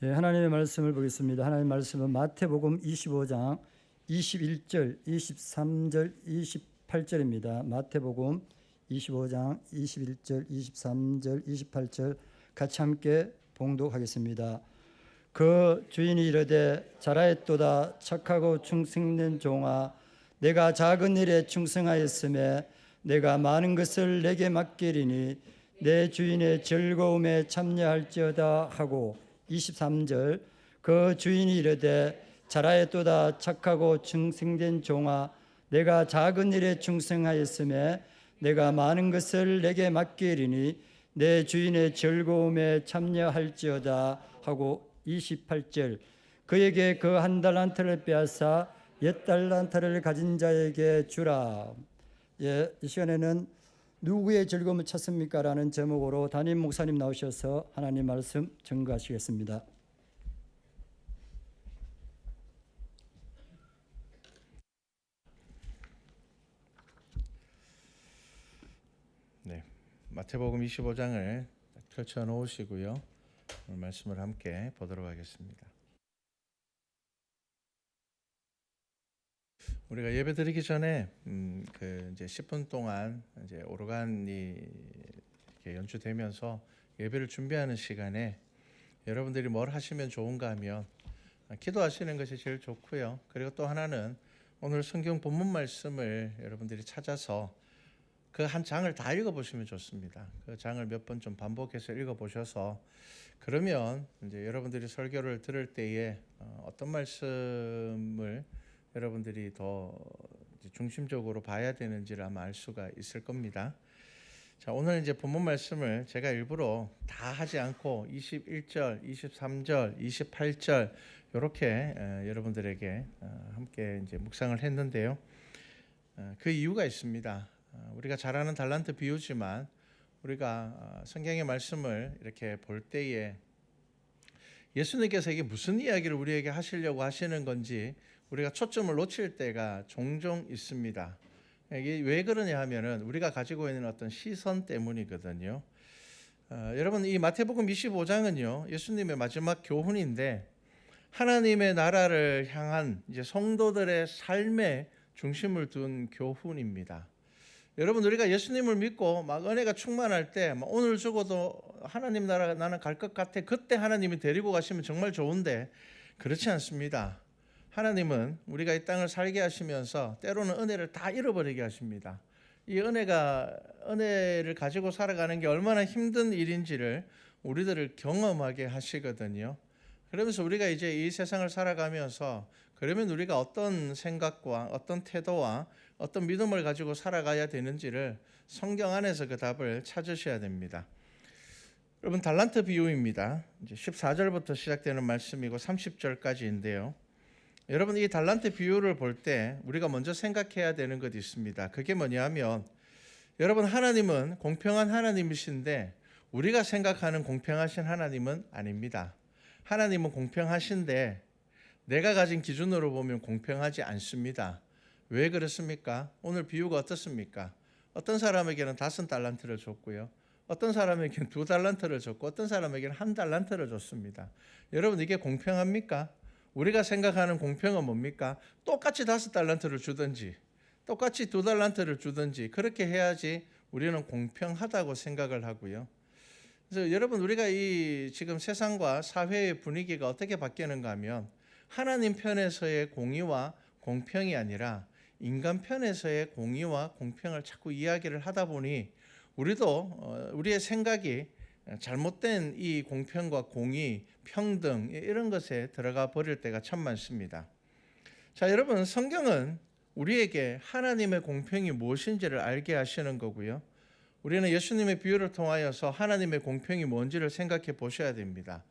예, 하나님의 말씀을 보겠습니다. 하나님의 말씀은 마태복음 25장 21절, 23절, 28절입니다. 마태복음 25장 21절, 23절, 28절 같이 함께 봉독하겠습니다. 그 주인이 이르되 잘하였도다 착하고 충성된 종아, 내가 작은 일에 충성하였음에 내가 많은 것을 내게 맡기리니 내 주인의 즐거움에 참여할지어다 하고, 23절 그 주인이 이르되 잘하였도다 착하고 충성된 종아, 내가 작은 일에 충성하였음에 내가 많은 것을 내게 맡기리니 내 주인의 즐거움에 참여할지어다 하고, 28절 그에게 그 한 달란트를 빼앗아 10달란트를 가진 자에게 주라. 예, 이 시간에는 누구의 즐거움을 찾습니까? 라는 제목으로 담임 목사님 나오셔서 하나님 말씀 증거하시겠습니다. 네, 마태복음 25장을 펼쳐 놓으시고요. 오늘 말씀을 함께 보도록 하겠습니다. 우리가 예배 드리기 전에 이제 10분 동안 이제 오르간이 이렇게 연주되면서 예배를 준비하는 시간에 여러분들이 뭘 하시면 좋은가 하면 기도하시는 것이 제일 좋고요. 그리고 또 하나는 오늘 성경 본문 말씀을 여러분들이 찾아서 그 한 장을 다 읽어보시면 좋습니다. 그 장을 몇 번 좀 반복해서 읽어보셔서, 그러면 이제 여러분들이 설교를 들을 때에 어떤 말씀을 여러분들이 더 중심적으로 봐야 되는지를 아마 알 수가 있을 겁니다. 자, 오늘 이제 본문 말씀을 제가 일부러 다 하지 않고 21절, 23절, 28절 이렇게 여러분들에게 함께 이제 묵상을 했는데요. 그 이유가 있습니다. 우리가 잘 아는 달란트 비유지만 우리가 성경의 말씀을 이렇게 볼 때에 예수님께서 이게 무슨 이야기를 우리에게 하시려고 하시는 건지 우리가 초점을 놓칠 때가 종종 있습니다. 이게 왜 그러냐 하면은 우리가 가지고 있는 어떤 시선 때문이거든요. 여러분, 이 마태복음 25장은요 예수님의 마지막 교훈인데, 하나님의 나라를 향한 이제 성도들의 삶의 중심을 둔 교훈입니다. 여러분, 우리가 예수님을 믿고 막 은혜가 충만할 때 오늘 죽어도 하나님 나라 나는 갈 것 같아, 그때 하나님이 데리고 가시면 정말 좋은데 그렇지 않습니다. 하나님은 우리가 이 땅을 살게 하시면서 때로는 은혜를 다 잃어버리게 하십니다. 이 은혜를 가지고 살아가는 게 얼마나 힘든 일인지를 우리들을 경험하게 하시거든요. 그러면서 우리가 이제 이 세상을 살아가면서, 그러면 우리가 어떤 생각과 어떤 태도와 어떤 믿음을 가지고 살아가야 되는지를 성경 안에서 그 답을 찾으셔야 됩니다. 여러분, 달란트 비유입니다. 이제 14절부터 시작되는 말씀이고 30절까지인데요. 여러분, 이 달란트 비유를 볼 때 우리가 먼저 생각해야 되는 것이 있습니다. 그게 뭐냐면, 여러분, 하나님은 공평한 하나님이신데 우리가 생각하는 공평하신 하나님은 아닙니다. 하나님은 공평하신데 내가 가진 기준으로 보면 공평하지 않습니다. 왜 그렇습니까? 오늘 비유가 어떻습니까? 어떤 사람에게는 5달란트를 줬고요, 어떤 사람에게는 2달란트를 줬고, 어떤 사람에게는 1달란트를 줬습니다. 여러분, 이게 공평합니까? 우리가 생각하는 공평은 뭡니까? 똑같이 5달란트를 주든지 똑같이 2달란트를 주든지 그렇게 해야지 우리는 공평하다고 생각을 하고요. 그래서 여러분, 우리가 이 지금 세상과 사회의 분위기가 어떻게 바뀌는가 하면, 하나님 편에서의 공의와 공평이 아니라 인간 편에서의 공의와 공평을 자꾸 이야기를 하다 보니 우리도 우리의 생각이 잘못된 이 공평과 공의, 평등 이런 것에 들어가 버릴 때가 참 많습니다. 자, 여러분, 성경은 우리에게 하나님의 공평이 무엇인지를 알게 하시는 거고요. 우리는 예수님의 비유를 통하여서 하나님의 공평이 뭔지를 생각해 보셔야 됩니다.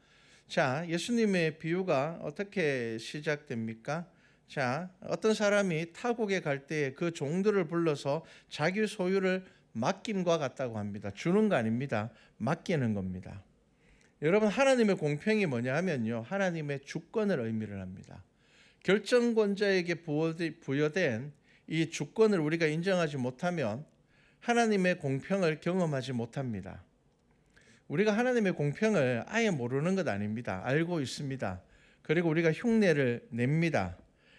자, 예수님의 비유가 어떻게 시작됩니까? 자, 어떤 사람이 타국에 갈 때에 그 종들을 불러서 자기 소유를 맡김과 같다고 합니다. 주는 거 아닙니다. 맡기는 겁니다. 여러분, 하나님의 공평이 뭐냐 하면요, 하나님의 주권을 의미를 합니다. 결정권자에게 부여된 이 주권을 우리가 인정하지 못하면 하나님의 공평을 경험하지 못합니다. 우리가 하나님의 공평을 아예 모르는 것 아닙니다. 알고 있습니다. 그리고 우리가 흉내를 냅니다.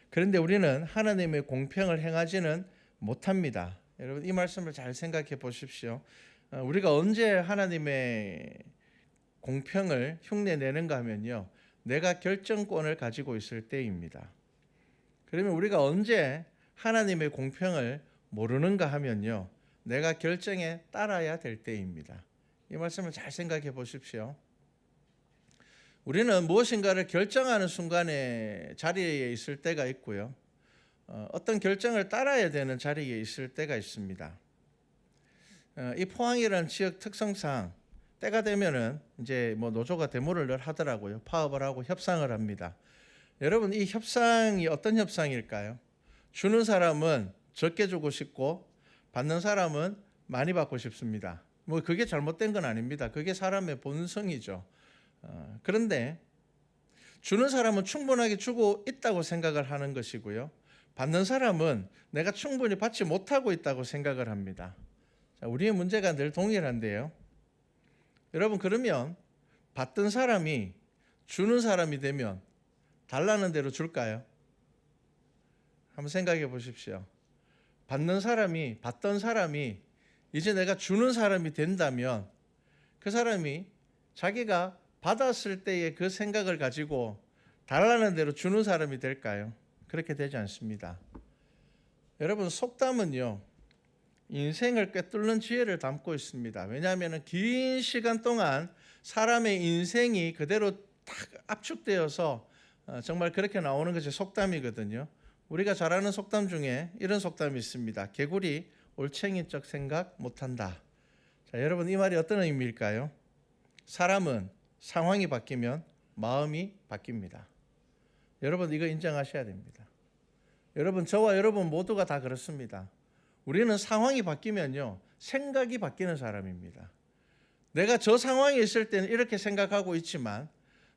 그런데 우리는 하나님의 공평을 행하지는 못합니다. 여러분 이 말씀을 잘 생각해 보십시오. 우리가 언제 하나님의 공평을 흉내내는가 하면요, 내가 결정권을 가지고 있을 때입니다. 그러면 우리가 언제 하나님의 공평을 모르는가 하면요, 내가 결정에 따라야 될 때입니다. 이 말씀을 잘 생각해 보십시오. 우리는 무엇인가를 결정하는 순간에 자리에 있을 때가 있고요, 어떤 결정을 따라야 되는 자리에 있을 때가 있습니다. 이 포항이라는 지역 특성상 때가 되면은 이제 뭐 노조가 데모를 늘 하더라고요. 파업을 하고 협상을 합니다. 여러분 이 협상이 어떤 협상일까요? 주는 사람은 적게 주고 싶고 받는 사람은 많이 받고 싶습니다. 뭐 그게 잘못된 건 아닙니다. 그게 사람의 본성이죠. 그런데 주는 사람은 충분하게 주고 있다고 생각을 하는 것이고요, 받는 사람은 내가 충분히 받지 못하고 있다고 생각을 합니다. 자, 우리의 문제가 늘 동일한데요. 여러분 그러면 받던 사람이 주는 사람이 되면 달라는 대로 줄까요? 한번 생각해 보십시오. 받던 사람이 이제 내가 주는 사람이 된다면 그 사람이 자기가 받았을 때의 그 생각을 가지고 달라는 대로 주는 사람이 될까요? 그렇게 되지 않습니다. 여러분 속담은요, 인생을 꿰뚫는 지혜를 담고 있습니다. 왜냐하면 긴 시간 동안 사람의 인생이 그대로 딱 압축되어서 정말 그렇게 나오는 것이 속담이거든요. 우리가 잘 아는 속담 중에 이런 속담이 있습니다. 개구리 올챙이적 생각 못한다. 자, 여러분 이 말이 어떤 의미일까요? 사람은 상황이 바뀌면 마음이 바뀝니다. 여러분 이거 인정하셔야 됩니다. 여러분 저와 여러분 모두가 다 그렇습니다. 우리는 상황이 바뀌면요, 생각이 바뀌는 사람입니다. 내가 저 상황에 있을 때는 이렇게 생각하고 있지만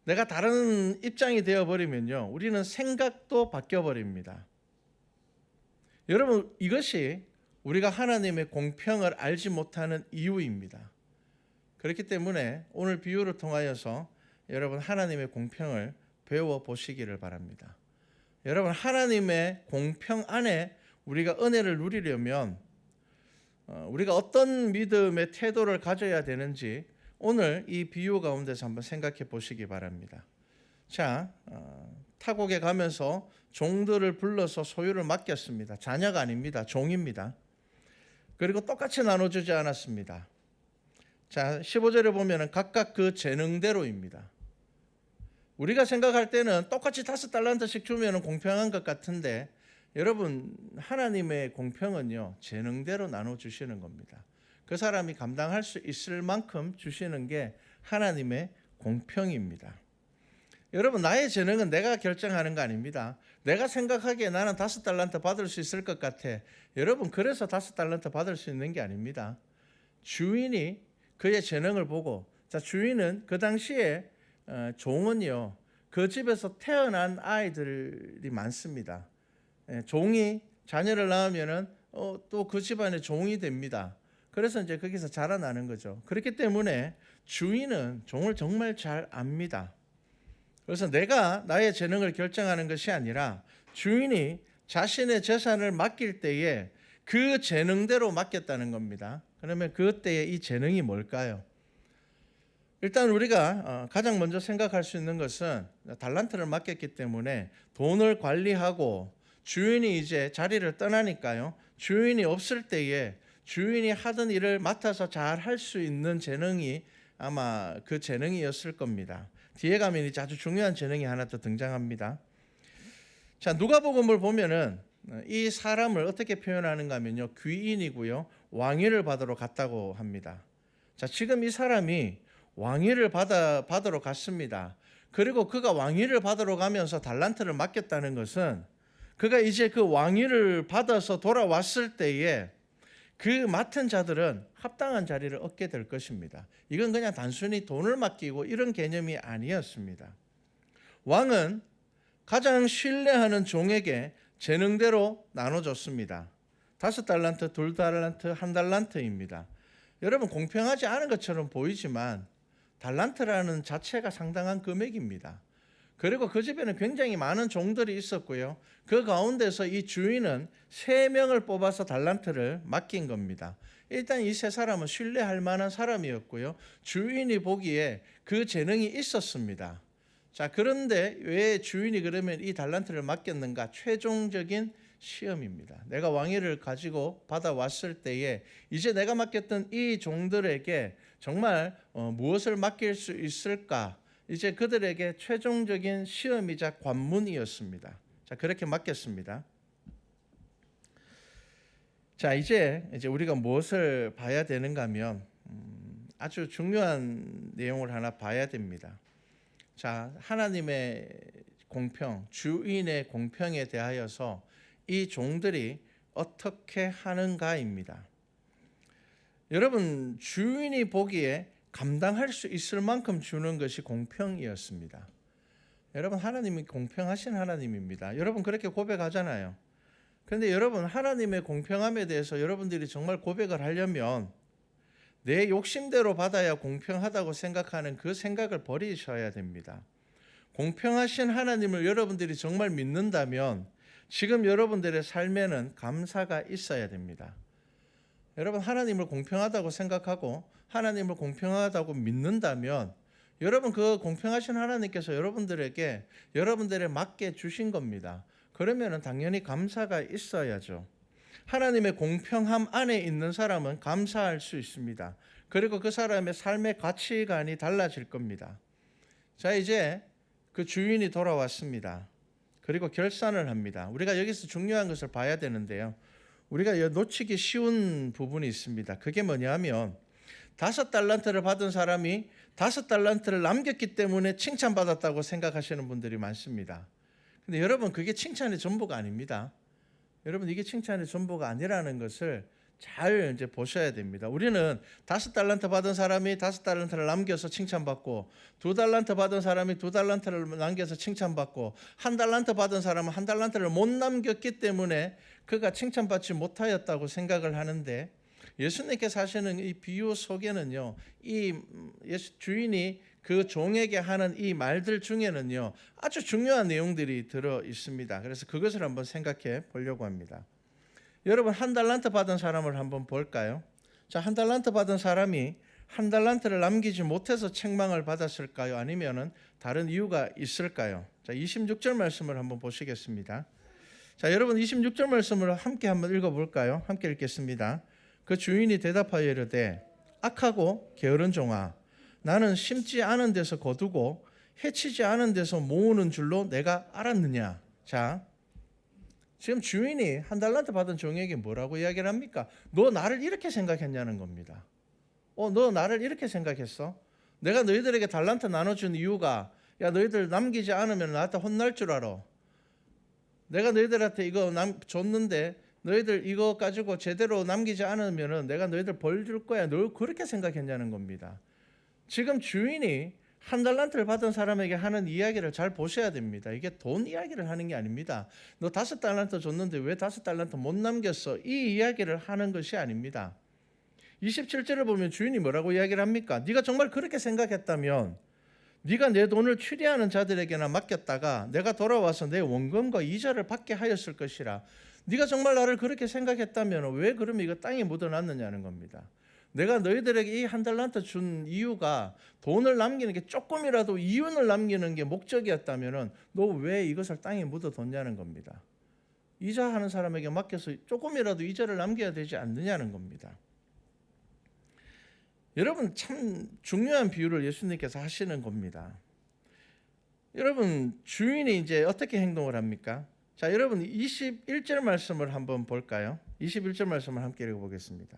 내가 다른 입장이 되어버리면요, 우리는 생각도 바뀌어버립니다. 여러분 이것이 우리가 하나님의 공평을 알지 못하는 이유입니다. 그렇기 때문에 오늘 비유를 통하여서 여러분 하나님의 공평을 배워보시기를 바랍니다. 여러분 하나님의 공평 안에 우리가 은혜를 누리려면 우리가 어떤 믿음의 태도를 가져야 되는지 오늘 이 비유 가운데서 한번 생각해 보시기 바랍니다. 자, 타국에 가면서 종들을 불러서 소유를 맡겼습니다. 자녀가 아닙니다. 종입니다. 그리고 똑같이 나눠주지 않았습니다. 자, 15절에 보면 각각 그 재능대로입니다. 우리가 생각할 때는 똑같이 5달란트씩 주면 공평한 것 같은데 여러분 하나님의 공평은요, 재능대로 나눠주시는 겁니다. 그 사람이 감당할 수 있을 만큼 주시는 게 하나님의 공평입니다. 여러분 나의 재능은 내가 결정하는 거 아닙니다. 내가 생각하기에 나는 5달란트 받을 수 있을 것 같아. 여러분 그래서 5달란트 받을 수 있는 게 아닙니다. 주인이 그의 재능을 보고, 자 주인은 그 당시에 종은요, 그 집에서 태어난 아이들이 많습니다. 종이 자녀를 낳으면은 또 그 집안의 종이 됩니다. 그래서 이제 거기서 자라나는 거죠. 그렇기 때문에 주인은 종을 정말 잘 압니다. 그래서 내가 나의 재능을 결정하는 것이 아니라 주인이 자신의 재산을 맡길 때에 그 재능대로 맡겼다는 겁니다. 그러면 그때의 이 재능이 뭘까요? 일단 우리가 가장 먼저 생각할 수 있는 것은 달란트를 맡겼기 때문에 돈을 관리하고 주인이 이제 자리를 떠나니까요, 주인이 없을 때에 주인이 하던 일을 맡아서 잘 할 수 있는 재능이 아마 그 재능이었을 겁니다. 뒤에 가면 이제 아주 중요한 재능이 하나 더 등장합니다. 자, 누가복음을 보면은 이 사람을 어떻게 표현하는가 하면요, 귀인이고요, 왕위를 받으러 갔다고 합니다. 자, 지금 이 사람이 왕위를 받으러 갔습니다. 그리고 그가 왕위를 받으러 가면서 달란트를 맡겼다는 것은 그가 이제 그 왕위를 받아서 돌아왔을 때에 그 맡은 자들은 합당한 자리를 얻게 될 것입니다. 이건 그냥 단순히 돈을 맡기고 이런 개념이 아니었습니다. 왕은 가장 신뢰하는 종에게 재능대로 나눠줬습니다. 5달란트, 2달란트, 1달란트입니다. 여러분 공평하지 않은 것처럼 보이지만 달란트라는 자체가 상당한 금액입니다. 그리고 그 집에는 굉장히 많은 종들이 있었고요. 그 가운데서 이 주인은 3명을 뽑아서 달란트를 맡긴 겁니다. 일단 이 3사람은 신뢰할 만한 사람이었고요. 주인이 보기에 그 재능이 있었습니다. 자, 그런데 왜 주인이 그러면 이 달란트를 맡겼는가? 최종적인 시험입니다. 내가 왕위를 가지고 받아왔을 때에 이제 내가 맡겼던 이 종들에게 정말 무엇을 맡길 수 있을까? 이제 그들에게 최종적인 시험이자 관문이었습니다. 자, 그렇게 맡겼습니다. 자, 이제 우리가 무엇을 봐야 되는가 하면 아주 중요한 내용을 하나 봐야 됩니다. 자, 하나님의 공평, 주인의 공평에 대하여서 이 종들이 어떻게 하는가입니다. 여러분, 주인이 보기에 감당할 수 있을 만큼 주는 것이 공평이었습니다. 여러분, 하나님이 공평하신 하나님입니다. 여러분 그렇게 고백하잖아요. 그런데 여러분, 하나님의 공평함에 대해서 여러분들이 정말 고백을 하려면 내 욕심대로 받아야 공평하다고 생각하는 그 생각을 버리셔야 됩니다. 공평하신 하나님을 여러분들이 정말 믿는다면 지금 여러분들의 삶에는 감사가 있어야 됩니다. 여러분, 하나님을 공평하다고 생각하고 하나님을 공평하다고 믿는다면 여러분, 그 공평하신 하나님께서 여러분들에게 여러분들의 맡겨 주신 겁니다. 그러면 당연히 감사가 있어야죠. 하나님의 공평함 안에 있는 사람은 감사할 수 있습니다. 그리고 그 사람의 삶의 가치관이 달라질 겁니다. 자, 이제 그 주인이 돌아왔습니다. 그리고 결산을 합니다. 우리가 여기서 중요한 것을 봐야 되는데요. 우리가 놓치기 쉬운 부분이 있습니다. 그게 뭐냐면 5달란트를 받은 사람이 5달란트를 남겼기 때문에 칭찬받았다고 생각하시는 분들이 많습니다. 근데 여러분, 그게 칭찬의 전부가 아닙니다. 여러분, 이게 칭찬의 전부가 아니라는 것을 잘 이제 보셔야 됩니다. 우리는 5달란트 받은 사람이 5달란트를 남겨서 칭찬받고 2달란트 받은 사람이 2달란트를 남겨서 칭찬받고 1달란트 받은 사람은 1달란트를 못 남겼기 때문에 그가 칭찬받지 못하였다고 생각을 하는데 예수님께서 하시는 이 비유 속에는요, 이 주인이 그 종에게 하는 이 말들 중에는요, 아주 중요한 내용들이 들어 있습니다. 그래서 그것을 한번 생각해 보려고 합니다. 여러분, 1달란트 받은 사람을 한번 볼까요? 자, 1달란트 받은 사람이 1달란트를 남기지 못해서 책망을 받았을까요? 아니면은 다른 이유가 있을까요? 자, 26절 말씀을 한번 보시겠습니다. 자, 여러분, 26절 말씀을 함께 한번 읽어볼까요? 함께 읽겠습니다. 그 주인이 대답하여 이르되 악하고 게으른 종아, 나는 심지 않은 데서 거두고 해치지 않은 데서 모으는 줄로 내가 알았느냐. 자, 지금 주인이 1달란트 받은 종에게 뭐라고 이야기를 합니까? 너 나를 이렇게 생각했냐는 겁니다. 너 나를 이렇게 생각했어? 내가 너희들에게 달란트 나눠준 이유가 야, 너희들 남기지 않으면 나한테 혼날 줄 알아. 내가 너희들한테 이거 줬는데 너희들 이거 가지고 제대로 남기지 않으면 내가 너희들 벌 줄 거야. 너 그렇게 생각했냐는 겁니다. 지금 주인이 1달란트를 받은 사람에게 하는 이야기를 잘 보셔야 됩니다. 이게 돈 이야기를 하는 게 아닙니다. 너 5달란트 줬는데 왜 5달란트 못 남겼어? 이 이야기를 하는 것이 아닙니다. 27절을 보면 주인이 뭐라고 이야기를 합니까? 네가 정말 그렇게 생각했다면 네가 내 돈을 추리하는 자들에게나 맡겼다가 내가 돌아와서 내 원금과 이자를 받게 하였을 것이라. 네가 정말 나를 그렇게 생각했다면 왜 그러면 이거 땅에 묻어놨느냐는 겁니다. 내가 너희들에게 이 1달란트 준 이유가 돈을 남기는 게 조금이라도 이윤을 남기는 게 목적이었다면 너 왜 이것을 땅에 묻어뒀냐는 겁니다. 이자하는 사람에게 맡겨서 조금이라도 이자를 남겨야 되지 않느냐는 겁니다. 여러분, 참 중요한 비유를 예수님께서 하시는 겁니다. 여러분, 주인이 이제 어떻게 행동을 합니까? 자, 여러분 21절 말씀을 한번 볼까요? 21절 말씀을 함께 읽어보겠습니다.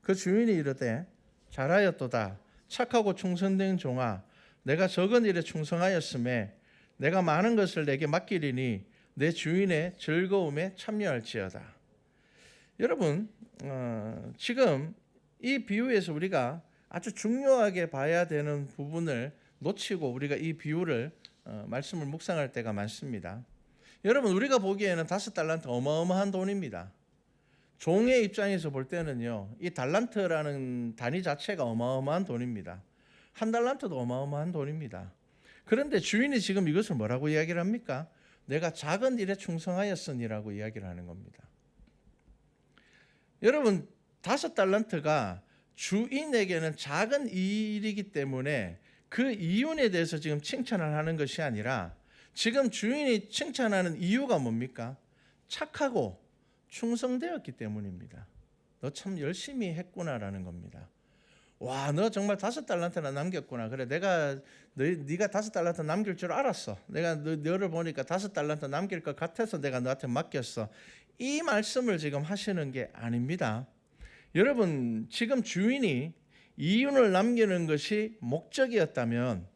그 주인이 이르되 잘하였도다 착하고 충성된 종아, 내가 적은 일에 충성하였음에 내가 많은 것을 내게 맡기리니 내 주인의 즐거움에 참여할지어다. 여러분, 지금 이 비유에서 우리가 아주 중요하게 봐야 되는 부분을 놓치고 우리가 이 비유를 말씀을 묵상할 때가 많습니다. 여러분, 우리가 보기에는 5달란트 어마어마한 돈입니다. 종의 입장에서 볼 때는요, 이 달란트라는 단위 자체가 어마어마한 돈입니다. 한 달란트도 어마어마한 돈입니다. 그런데 주인이 지금 이것을 뭐라고 이야기를 합니까? 내가 작은 일에 충성하였으니라고 이야기를 하는 겁니다. 여러분, 5달란트가 주인에게는 작은 일이기 때문에 그 이윤에 대해서 지금 칭찬을 하는 것이 아니라 지금 주인이 칭찬하는 이유가 뭡니까? 착하고 충성되었기 때문입니다. 너 참 열심히 했구나라는 겁니다. 와, 너 정말 5달란트나 남겼구나. 그래, 네가 5달란트 남길 줄 알았어. 내가 너를 보니까 5달란트 남길 것 같아서 내가 너한테 맡겼어. 이 말씀을 지금 하시는 게 아닙니다. 여러분, 지금 주인이 이윤을 남기는 것이 목적이었다면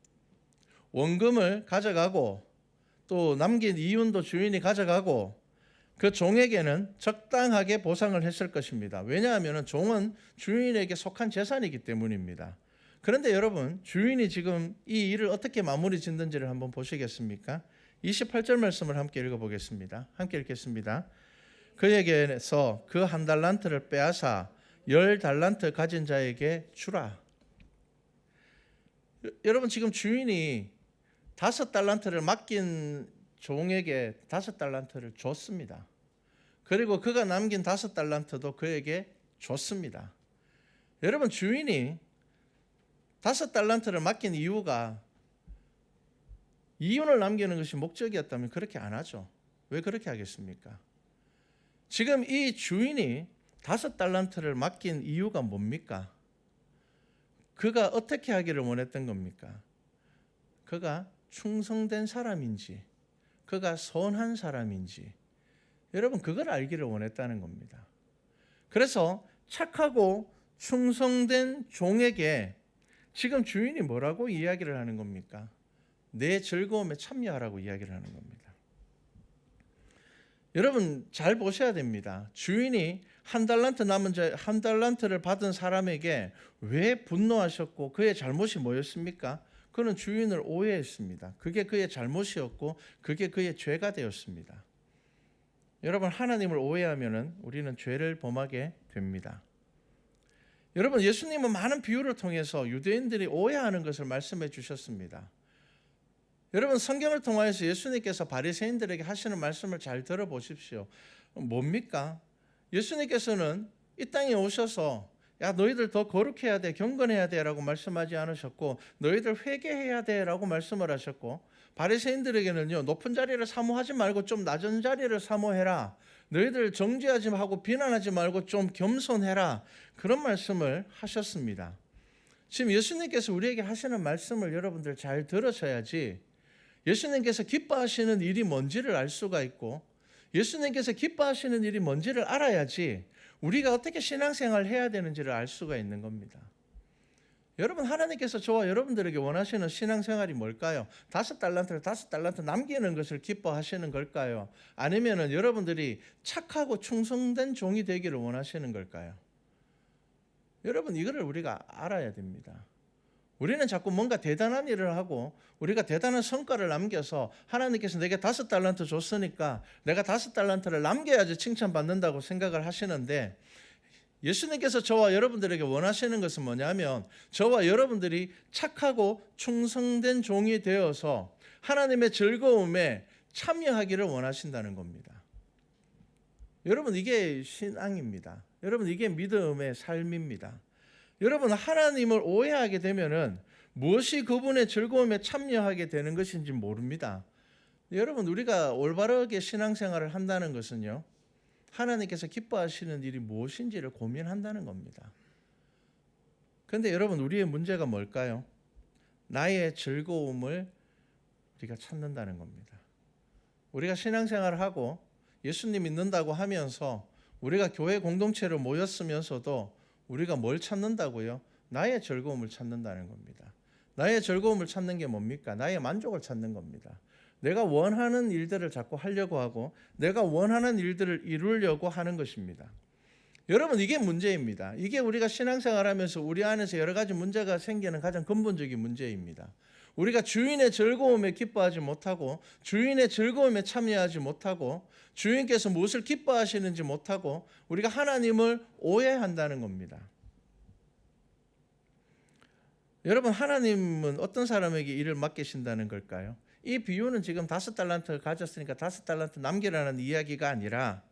원금을 가져가고 또 남긴 이윤도 주인이 가져가고 그 종에게는 적당하게 보상을 했을 것입니다. 왜냐하면 종은 주인에게 속한 재산이기 때문입니다. 그런데 여러분, 주인이 지금 이 일을 어떻게 마무리 짓는지를 한번 보시겠습니까? 28절 말씀을 함께 읽어보겠습니다. 함께 읽겠습니다. 그에게서 그 1달란트를 빼앗아 10달란트 가진 자에게 주라. 여러분, 지금 주인이 5달란트를 맡긴 종에게 5달란트를 줬습니다. 그리고 그가 남긴 5달란트도 그에게 줬습니다. 여러분, 주인이 5달란트를 맡긴 이유가 이윤을 남기는 것이 목적이었다면 그렇게 안 하죠. 왜 그렇게 하겠습니까? 지금 이 주인이 5달란트를 맡긴 이유가 뭡니까? 그가 어떻게 하기를 원했던 겁니까? 그가 충성된 사람인지, 그가 선한 사람인지, 여러분, 그걸 알기를 원했다는 겁니다. 그래서 착하고 충성된 종에게 지금 주인이 뭐라고 이야기를 하는 겁니까? 내 즐거움에 참여하라고 이야기를 하는 겁니다. 여러분, 잘 보셔야 됩니다. 주인이 1달란트를 받은 사람에게 왜 분노하셨고 그의 잘못이 뭐였습니까? 그는 주인을 오해했습니다. 그게 그의 잘못이었고 그게 그의 죄가 되었습니다. 여러분, 하나님을 오해하면 우리는 죄를 범하게 됩니다. 여러분, 예수님은 많은 비유를 통해서 유대인들이 오해하는 것을 말씀해 주셨습니다. 여러분, 성경을 통하여서 예수님께서 바리새인들에게 하시는 말씀을 잘 들어보십시오. 뭡니까? 예수님께서는 이 땅에 오셔서 야, 너희들 더 거룩해야 돼, 경건해야 돼 라고 말씀하지 않으셨고 너희들 회개해야 돼 라고 말씀을 하셨고 바리새인들에게는요, 높은 자리를 사모하지 말고 좀 낮은 자리를 사모해라. 너희들 정죄하지 하고 비난하지 말고 좀 겸손해라. 그런 말씀을 하셨습니다. 지금 예수님께서 우리에게 하시는 말씀을 여러분들 잘 들으셔야지 예수님께서 기뻐하시는 일이 뭔지를 알 수가 있고 예수님께서 기뻐하시는 일이 뭔지를 알아야지 우리가 어떻게 신앙생활을 해야 되는지를 알 수가 있는 겁니다. 여러분, 하나님께서 저와 여러분들에게 원하시는 신앙생활이 뭘까요? 5달란트 남기는 것을 기뻐하시는 걸까요? 아니면 여러분들이 착하고 충성된 종이 되기를 원하시는 걸까요? 여러분, 이거를 우리가 알아야 됩니다. 우리는 자꾸 뭔가 대단한 일을 하고 우리가 대단한 성과를 남겨서 하나님께서 내게 5달란트 줬으니까 내가 5달란트를 남겨야지 칭찬받는다고 생각을 하시는데 예수님께서 저와 여러분들에게 원하시는 것은 뭐냐면 저와 여러분들이 착하고 충성된 종이 되어서 하나님의 즐거움에 참여하기를 원하신다는 겁니다. 여러분, 이게 신앙입니다. 여러분, 이게 믿음의 삶입니다. 여러분, 하나님을 오해하게 되면은 무엇이 그분의 즐거움에 참여하게 되는 것인지 모릅니다. 여러분, 우리가 올바르게 신앙생활을 한다는 것은요, 하나님께서 기뻐하시는 일이 무엇인지를 고민한다는 겁니다. 그런데 여러분, 우리의 문제가 뭘까요? 나의 즐거움을 우리가 찾는다는 겁니다. 우리가 신앙생활을 하고 예수님 믿는다고 하면서 우리가 교회 공동체로 모였으면서도 우리가 뭘 찾는다고요? 나의 즐거움을 찾는다는 겁니다. 나의 즐거움을 찾는 게 뭡니까? 나의 만족을 찾는 겁니다. 내가 원하는 일들을 자꾸 하려고 하고 내가 원하는 일들을 이루려고 하는 것입니다. 여러분, 이게 문제입니다. 이게 우리가 신앙생활하면서 우리 안에서 여러 가지 문제가 생기는 가장 근본적인 문제입니다. 우리가 주인의 즐거움에 기뻐하지 못하고 주인의 즐거움에 참여하지 못하고 주인께서 무엇을 기뻐하시는지 못하고 우리가 하나님을 오해한다는 겁니다. 여러분, 하나님은 어떤 사람에게 일을 맡기신다는 걸까요? 이 비유는 지금 5달란트 가졌으니까 5달란트 남기라는 이야기가 아니라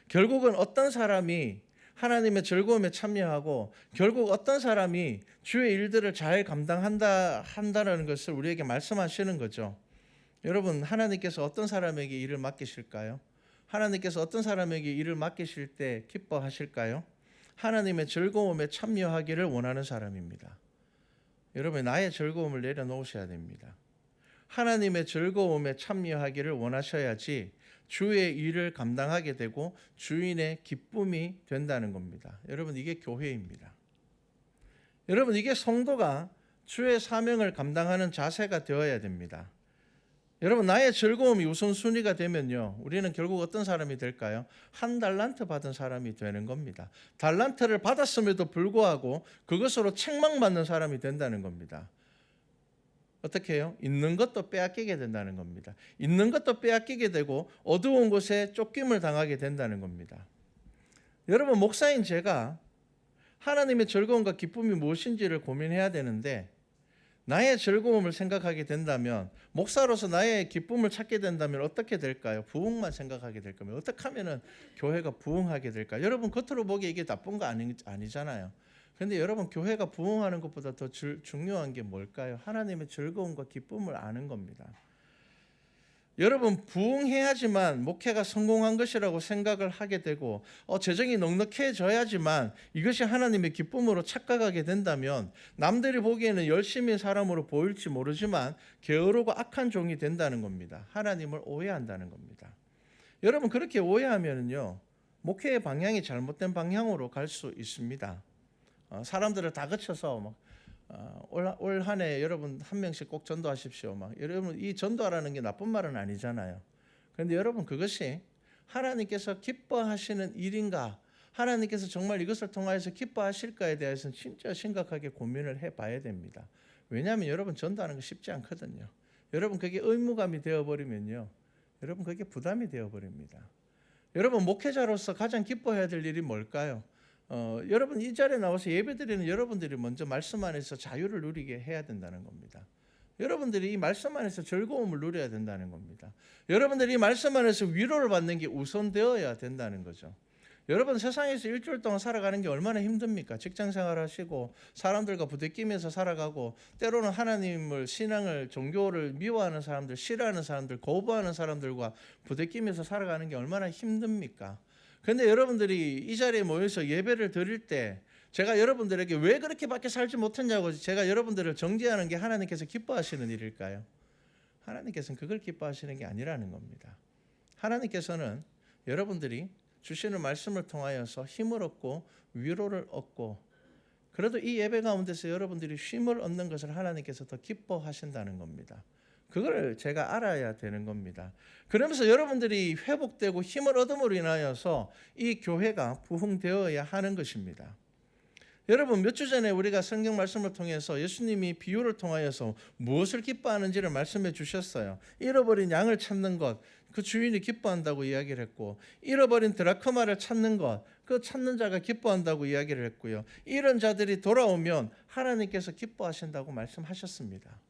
결국은 어떤 사람이 하나님의 즐거움에 참여하고 결국 어떤 사람이 주의 일들을 잘 한다는 것을 우리에게 말씀하시는 거죠. 여러분, 하나님께서 어떤 사람에게 일을 맡기실까요? 하나님께서 어떤 사람에게 일을 맡기실 때 기뻐하실까요? 하나님의 즐거움에 참여하기를 원하는 사람입니다. 여러분, 나의 즐거움을 내려놓으셔야 됩니다. 하나님의 즐거움에 참여하기를 원하셔야지 주의 일을 감당하게 되고 주인의 기쁨이 된다는 겁니다. 여러분, 이게 교회입니다. 여러분, 이게 성도가 주의 사명을 감당하는 자세가 되어야 됩니다. 여러분, 나의 즐거움이 우선순위가 되면요, 우리는 결국 어떤 사람이 될까요? 1달란트 받은 사람이 되는 겁니다. 달란트를 받았음에도 불구하고 그것으로 책망받는 사람이 된다는 겁니다. 어떻게 해요? 있는 것도 빼앗기게 된다는 겁니다. 있는 것도 빼앗기게 되고 어두운 곳에 쫓김을 당하게 된다는 겁니다. 여러분, 목사인 제가 하나님의 즐거움과 기쁨이 무엇인지를 고민해야 되는데, 나의 즐거움을 생각하게 된다면, 목사로서 나의 기쁨을 찾게 된다면 어떻게 될까요? 부흥만 생각하게 될 거면 어떻게 하면 교회가 부흥하게 될까요? 여러분, 겉으로 보기에 이게 나쁜 거 아니잖아요. 그런데 여러분, 교회가 부흥하는 것보다 더 중요한 게 뭘까요? 하나님의 즐거움과 기쁨을 아는 겁니다. 여러분, 부흥해야지만 목회가 성공한 것이라고 생각을 하게 되고 재정이 넉넉해져야지만 이것이 하나님의 기쁨으로 착각하게 된다면 남들이 보기에는 열심히 사람으로 보일지 모르지만 게으르고 악한 종이 된다는 겁니다. 하나님을 오해한다는 겁니다. 여러분, 그렇게 오해하면요, 목회의 방향이 잘못된 방향으로 갈 수 있습니다. 사람들을 다 거쳐서 올 한 해 여러분 한 명씩 꼭 전도하십시오. 여러분, 이 전도하라는 게 나쁜 말은 아니잖아요. 그런데 여러분, 그것이 하나님께서 기뻐하시는 일인가, 하나님께서 정말 이것을 통하여서 기뻐하실까에 대해서는 진짜 심각하게 고민을 해봐야 됩니다. 왜냐하면 여러분, 전도하는 거 쉽지 않거든요. 여러분, 그게 의무감이 되어버리면요, 여러분, 그게 부담이 되어버립니다. 여러분, 목회자로서 가장 기뻐해야 될 일이 뭘까요? 여러분, 이 자리에 나와서 예배드리는 여러분들이 먼저 말씀 안에서 자유를 누리게 해야 된다는 겁니다. 여러분들이 이 말씀 안에서 즐거움을 누려야 된다는 겁니다. 여러분들이 이 말씀 안에서 위로를 받는 게 우선되어야 된다는 거죠. 여러분, 세상에서 일주일 동안 살아가는 게 얼마나 힘듭니까? 직장 생활하시고 사람들과 부대끼면서 살아가고, 때로는 하나님을, 신앙을, 종교를 미워하는 사람들, 싫어하는 사람들, 거부하는 사람들과 부대끼면서 살아가는 게 얼마나 힘듭니까? 그런데 여러분들이 이 자리에 모여서 예배를 드릴 때 제가 여러분들에게 왜 그렇게밖에 살지 못했냐고 제가 여러분들을 정죄하는 게 하나님께서 기뻐하시는 일일까요? 하나님께서는 그걸 기뻐하시는 게 아니라는 겁니다. 하나님께서는 여러분들이 주시는 말씀을 통하여서 힘을 얻고 위로를 얻고, 그래도 이 예배 가운데서 여러분들이 쉼을 얻는 것을 하나님께서 더 기뻐하신다는 겁니다. 그걸 제가 알아야 되는 겁니다. 그러면서 여러분들이 회복되고 힘을 얻음으로 인하여서 이 교회가 부흥되어야 하는 것입니다. 여러분, 몇 주 전에 우리가 성경 말씀을 통해서 예수님이 비유를 통하여서 무엇을 기뻐하는지를 말씀해 주셨어요. 잃어버린 양을 찾는 것, 그 주인이 기뻐한다고 이야기를 했고, 잃어버린 드라크마를 찾는 것, 그 찾는 자가 기뻐한다고 이야기를 했고요. 이런 자들이 돌아오면 하나님께서 기뻐하신다고 말씀하셨습니다.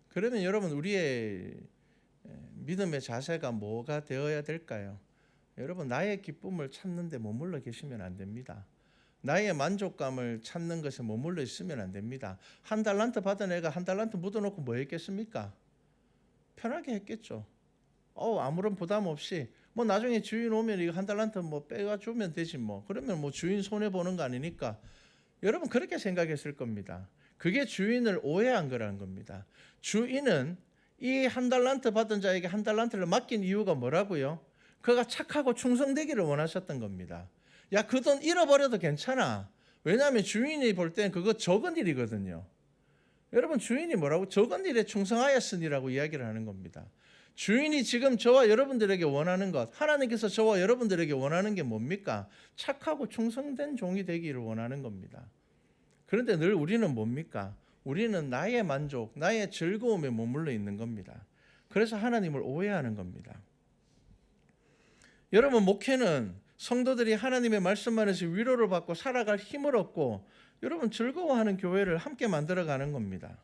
그러면 여러분, 우리의 믿음의 자세가 뭐가 되어야 될까요? 여러분, 나의 기쁨을 찾는 데 머물러 계시면 안 됩니다. 나의 만족감을 찾는 것에 머물러 있으면 안 됩니다. 1달란트 받은 애가 1달란트 묻어놓고 뭐 했겠습니까? 편하게 했겠죠. 아무런 부담 없이 나중에 주인 오면 이거 1달란트 빼가주면 되지 그러면 주인 손해 보는 거 아니니까. 여러분, 그렇게 생각했을 겁니다. 그게 주인을 오해한 거라는 겁니다. 주인은 이 1달란트 받은 자에게 1달란트를 맡긴 이유가 뭐라고요? 그가 착하고 충성되기를 원하셨던 겁니다. 야, 그 돈 잃어버려도 괜찮아. 왜냐하면 주인이 볼 땐 그거 적은 일이거든요. 여러분, 주인이 뭐라고? 적은 일에 충성하였으니라고 이야기를 하는 겁니다. 주인이 지금 저와 여러분들에게 원하는 것, 하나님께서 저와 여러분들에게 원하는 게 뭡니까? 착하고 충성된 종이 되기를 원하는 겁니다. 그런데 늘 우리는 뭡니까? 우리는 나의 만족, 나의 즐거움에 머물러 있는 겁니다. 그래서 하나님을 오해하는 겁니다. 여러분, 목회는 성도들이 하나님의 말씀 안에서 위로를 받고 살아갈 힘을 얻고 여러분 즐거워하는 교회를 함께 만들어가는 겁니다.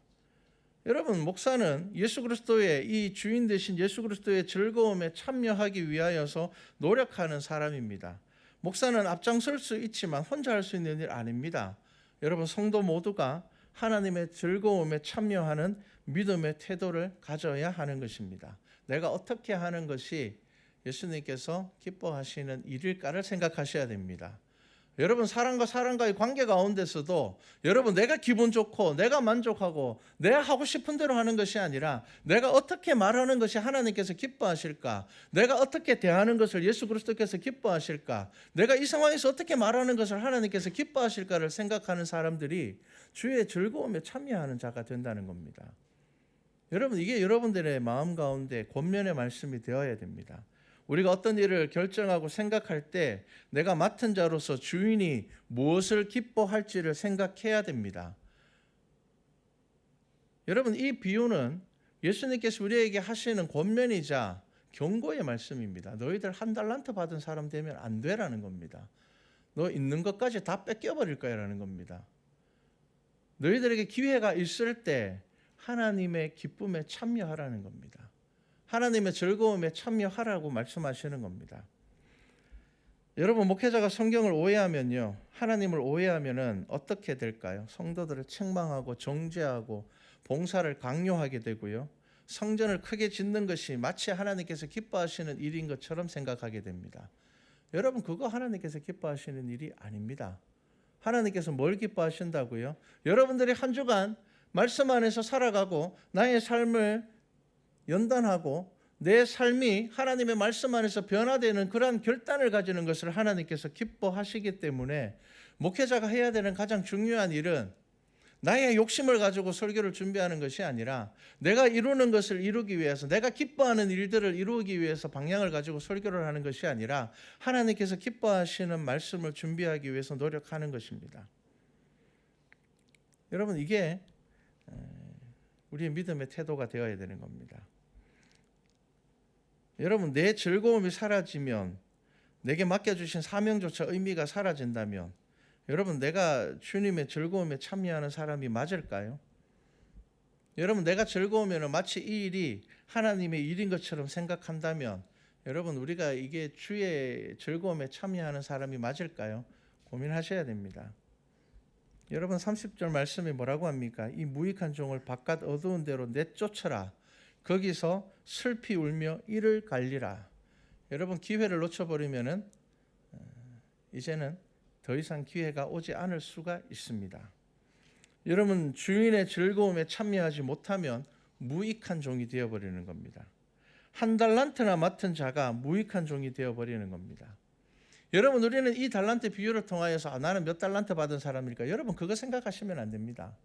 여러분 목사는 예수 그리스도의 이 주인 되신 예수 그리스도의 즐거움에 참여하기 위하여서 노력하는 사람입니다. 목사는 앞장설 수 있지만 혼자 할 수 있는 일 아닙니다. 여러분 성도 모두가 하나님의 즐거움에 참여하는 믿음의 태도를 가져야 하는 것입니다. 내가 어떻게 하는 것이 예수님께서 기뻐하시는 일일까를 생각하셔야 됩니다. 여러분 사람과 사람과의 관계 가운데서도 여러분 내가 기분 좋고 내가 만족하고 내가 하고 싶은 대로 하는 것이 아니라 내가 어떻게 말하는 것이 하나님께서 기뻐하실까, 내가 어떻게 대하는 것을 예수 그리스도께서 기뻐하실까, 내가 이 상황에서 어떻게 말하는 것을 하나님께서 기뻐하실까를 생각하는 사람들이 주의 즐거움에 참여하는 자가 된다는 겁니다. 여러분 이게 여러분들의 마음 가운데 권면의 말씀이 되어야 됩니다. 우리가 어떤 일을 결정하고 생각할 때 내가 맡은 자로서 주인이 무엇을 기뻐할지를 생각해야 됩니다. 여러분 이 비유는 예수님께서 우리에게 하시는 권면이자 경고의 말씀입니다. 너희들 1달란트 받은 사람 되면 안 되라는 겁니다. 너 있는 것까지 다 뺏겨버릴 거야라는 겁니다. 너희들에게 기회가 있을 때 하나님의 기쁨에 참여하라는 겁니다. 하나님의 즐거움에 참여하라고 말씀하시는 겁니다. 여러분 목회자가 성경을 오해하면요, 하나님을 오해하면은 어떻게 될까요? 성도들을 책망하고 정죄하고 봉사를 강요하게 되고요, 성전을 크게 짓는 것이 마치 하나님께서 기뻐하시는 일인 것처럼 생각하게 됩니다. 여러분 그거 하나님께서 기뻐하시는 일이 아닙니다. 하나님께서 뭘 기뻐하신다고요? 여러분들이 한 주간 말씀 안에서 살아가고 나의 삶을 연단하고 내 삶이 하나님의 말씀 안에서 변화되는 그러한 결단을 가지는 것을 하나님께서 기뻐하시기 때문에 목회자가 해야 되는 가장 중요한 일은 나의 욕심을 가지고 설교를 준비하는 것이 아니라 내가 이루는 것을 이루기 위해서, 내가 기뻐하는 일들을 이루기 위해서 방향을 가지고 설교를 하는 것이 아니라 하나님께서 기뻐하시는 말씀을 준비하기 위해서 노력하는 것입니다. 여러분 이게 우리의 믿음의 태도가 되어야 되는 겁니다. 여러분 내 즐거움이 사라지면, 내게 맡겨주신 사명조차 의미가 사라진다면 여러분 내가 주님의 즐거움에 참여하는 사람이 맞을까요? 여러분 내가 즐거우면 마치 이 일이 하나님의 일인 것처럼 생각한다면 여러분 우리가 이게 주의 즐거움에 참여하는 사람이 맞을까요? 고민하셔야 됩니다. 여러분 30절 말씀이 뭐라고 합니까? 이 무익한 종을 바깥 어두운 데로 내쫓으라. 거기서 슬피 울며 이를 갈리라. 여러분 기회를 놓쳐버리면은 이제는 더 이상 기회가 오지 않을 수가 있습니다. 여러분 주인의 즐거움에 참여하지 못하면 무익한 종이 되어버리는 겁니다. 1달란트나 맡은 자가 무익한 종이 되어버리는 겁니다. 여러분 우리는 이 달란트 비유를 통하여서 나는 몇 달란트 받은 사람일까? 여러분 그거 생각하시면 안 됩니다.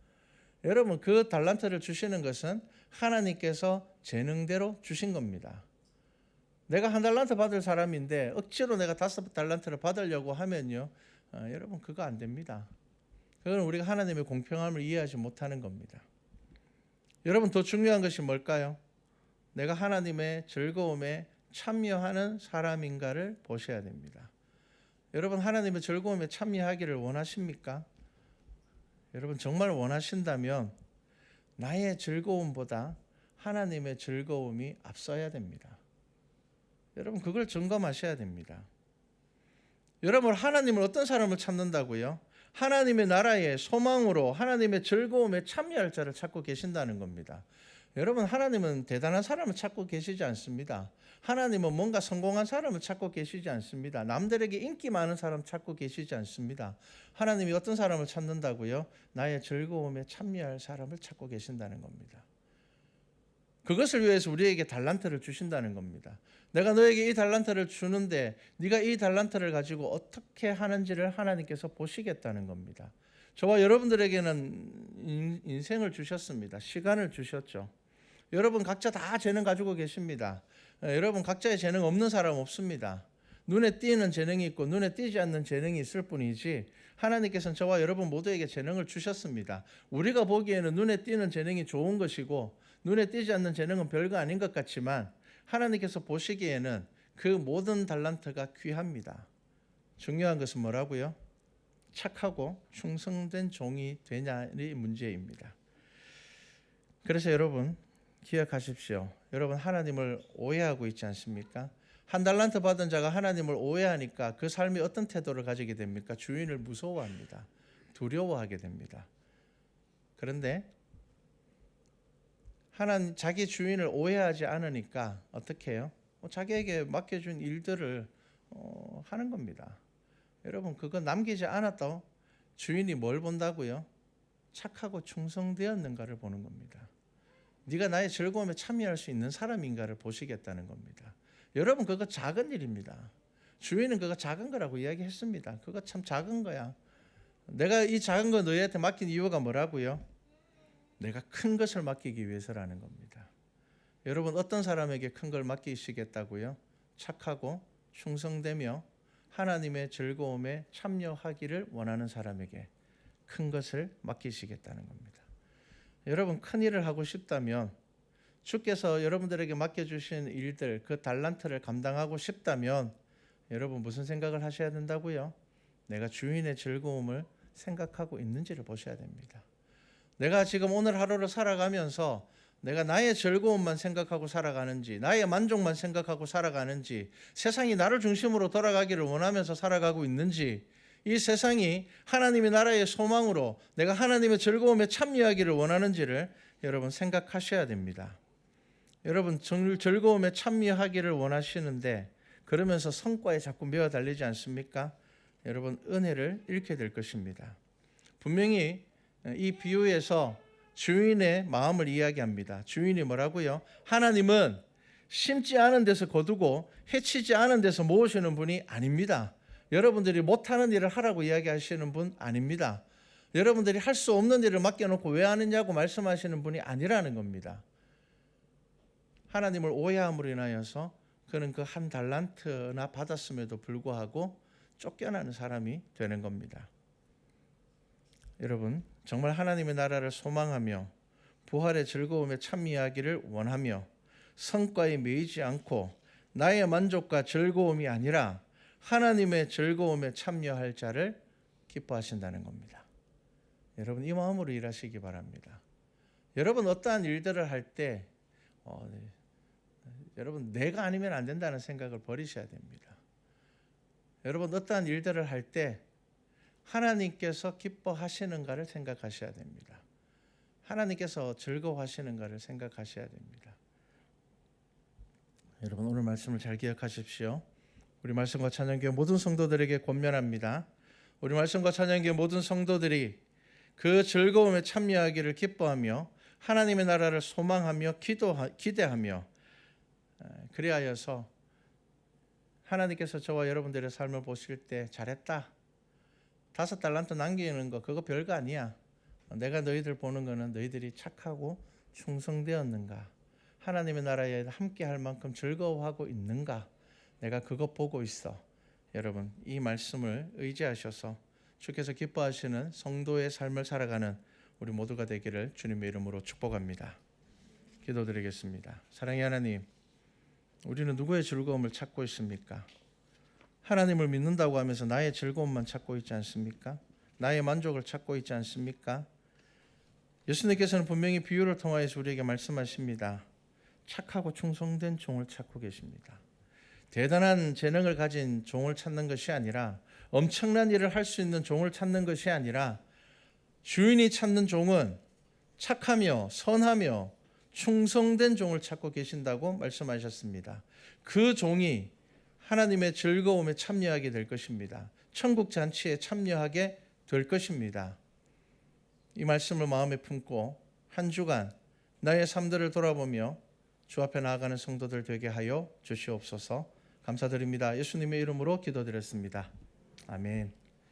여러분 그 달란트를 주시는 것은 하나님께서 재능대로 주신 겁니다. 내가 1달란트 받을 사람인데 억지로 내가 5달란트를 받으려고 하면요, 여러분 그거 안 됩니다. 그건 우리가 하나님의 공평함을 이해하지 못하는 겁니다. 여러분 더 중요한 것이 뭘까요? 내가 하나님의 즐거움에 참여하는 사람인가를 보셔야 됩니다. 여러분 하나님의 즐거움에 참여하기를 원하십니까? 여러분 정말 원하신다면 나의 즐거움보다 하나님의 즐거움이 앞서야 됩니다. 여러분 그걸 점검하셔야 됩니다. 여러분 하나님을 어떤 사람을 찾는다고요? 하나님의 나라의 소망으로 하나님의 즐거움에 참여할 자를 찾고 계신다는 겁니다. 여러분 하나님은 대단한 사람을 찾고 계시지 않습니다. 하나님은 뭔가 성공한 사람을 찾고 계시지 않습니다. 남들에게 인기 많은 사람 찾고 계시지 않습니다. 하나님이 어떤 사람을 찾는다고요? 나의 즐거움에 참여할 사람을 찾고 계신다는 겁니다. 그것을 위해서 우리에게 달란트를 주신다는 겁니다. 내가 너에게 이 달란트를 주는데 네가 이 달란트를 가지고 어떻게 하는지를 하나님께서 보시겠다는 겁니다. 저와 여러분들에게는 인생을 주셨습니다. 시간을 주셨죠. 여러분 각자 다 재능 가지고 계십니다. 여러분 각자의 재능 없는 사람 없습니다. 눈에 띄는 재능이 있고 눈에 띄지 않는 재능이 있을 뿐이지 하나님께서는 저와 여러분 모두에게 재능을 주셨습니다. 우리가 보기에는 눈에 띄는 재능이 좋은 것이고 눈에 띄지 않는 재능은 별거 아닌 것 같지만 하나님께서 보시기에는 그 모든 달란트가 귀합니다. 중요한 것은 뭐라고요? 착하고 충성된 종이 되냐의 문제입니다. 그래서 여러분 기억하십시오. 여러분 하나님을 오해하고 있지 않습니까? 한 달란트 받은 자가 하나님을 오해하니까 그 삶이 어떤 태도를 가지게 됩니까? 주인을 무서워합니다. 두려워하게 됩니다. 그런데 하나님 자기 주인을 오해하지 않으니까 어떻게 해요? 자기에게 맡겨준 일들을 하는 겁니다. 여러분 그거 남기지 않았다 주인이 뭘 본다고요? 착하고 충성되었는가를 보는 겁니다. 네가 나의 즐거움에 참여할 수 있는 사람인가를 보시겠다는 겁니다. 여러분 그거 작은 일입니다. 주인은 그거 작은 거라고 이야기했습니다. 그거 참 작은 거야. 내가 이 작은 거 너희한테 맡긴 이유가 뭐라고요? 내가 큰 것을 맡기기 위해서라는 겁니다. 여러분 어떤 사람에게 큰 걸 맡기시겠다고요? 착하고 충성되며 하나님의 즐거움에 참여하기를 원하는 사람에게 큰 것을 맡기시겠다는 겁니다. 여러분 큰 일을 하고 싶다면 주께서 여러분들에게 맡겨주신 일들 그 달란트를 감당하고 싶다면 여러분 무슨 생각을 하셔야 된다고요? 내가 주인의 즐거움을 생각하고 있는지를 보셔야 됩니다. 내가 지금 오늘 하루를 살아가면서 내가 나의 즐거움만 생각하고 살아가는지 나의 만족만 생각하고 살아가는지 세상이 나를 중심으로 돌아가기를 원하면서 살아가고 있는지 이 세상이 하나님의 나라의 소망으로 내가 하나님의 즐거움에 참여하기를 원하는지를 여러분 생각하셔야 됩니다. 여러분 즐거움에 참여하기를 원하시는데 그러면서 성과에 자꾸 매어 달리지 않습니까? 여러분 은혜를 잃게 될 것입니다. 분명히 이 비유에서 주인의 마음을 이야기합니다. 주인이 뭐라고요? 하나님은 심지 않은 데서 거두고 해치지 않은 데서 모으시는 분이 아닙니다. 여러분들이 못하는 일을 하라고 이야기하시는 분 아닙니다. 여러분들이 할 수 없는 일을 맡겨놓고 왜 하느냐고 말씀하시는 분이 아니라는 겁니다. 하나님을 오해함으로 인하여서 그는 그 한 달란트나 받았음에도 불구하고 쫓겨나는 사람이 되는 겁니다. 여러분 정말 하나님의 나라를 소망하며 부활의 즐거움에 참여하기를 원하며 성과에 매이지 않고 나의 만족과 즐거움이 아니라 하나님의 즐거움에 참여할 자를 기뻐하신다는 겁니다. 여러분 이 마음으로 일하시기 바랍니다. 여러분 어떠한 일들을 할 때 여러분 내가 아니면 안 된다는 생각을 버리셔야 됩니다. 여러분 어떠한 일들을 할 때 하나님께서 기뻐하시는가를 생각하셔야 됩니다. 하나님께서 즐거워하시는가를 생각하셔야 됩니다. 여러분 오늘 말씀을 잘 기억하십시오. 우리 말씀과 찬양교회 모든 성도들에게 권면합니다. 우리 말씀과 찬양교회 모든 성도들이 그 즐거움에 참여하기를 기뻐하며 하나님의 나라를 소망하며 기대하며 그리하여서 하나님께서 저와 여러분들의 삶을 보실 때 잘했다. 5달란트 남기는 거 그거 별거 아니야. 내가 너희들 보는 거는 너희들이 착하고 충성되었는가? 하나님의 나라에 함께 할 만큼 즐거워하고 있는가? 내가 그거 보고 있어. 여러분 이 말씀을 의지하셔서 주께서 기뻐하시는 성도의 삶을 살아가는 우리 모두가 되기를 주님의 이름으로 축복합니다. 기도드리겠습니다. 사랑의 하나님, 우리는 누구의 즐거움을 찾고 있습니까? 하나님을 믿는다고 하면서 나의 즐거움만 찾고 있지 않습니까? 나의 만족을 찾고 있지 않습니까? 예수님께서는 분명히 비유를 통하여서 우리에게 말씀하십니다. 착하고 충성된 종을 찾고 계십니다. 대단한 재능을 가진 종을 찾는 것이 아니라 엄청난 일을 할 수 있는 종을 찾는 것이 아니라 주인이 찾는 종은 착하며 선하며 충성된 종을 찾고 계신다고 말씀하셨습니다. 그 종이 하나님의 즐거움에 참여하게 될 것입니다. 천국 잔치에 참여하게 될 것입니다. 이 말씀을 마음에 품고 한 주간 나의 삶들을 돌아보며 주 앞에 나아가는 성도들 되게 하여 주시옵소서. 감사드립니다. 예수님의 이름으로 기도드렸습니다. 아멘.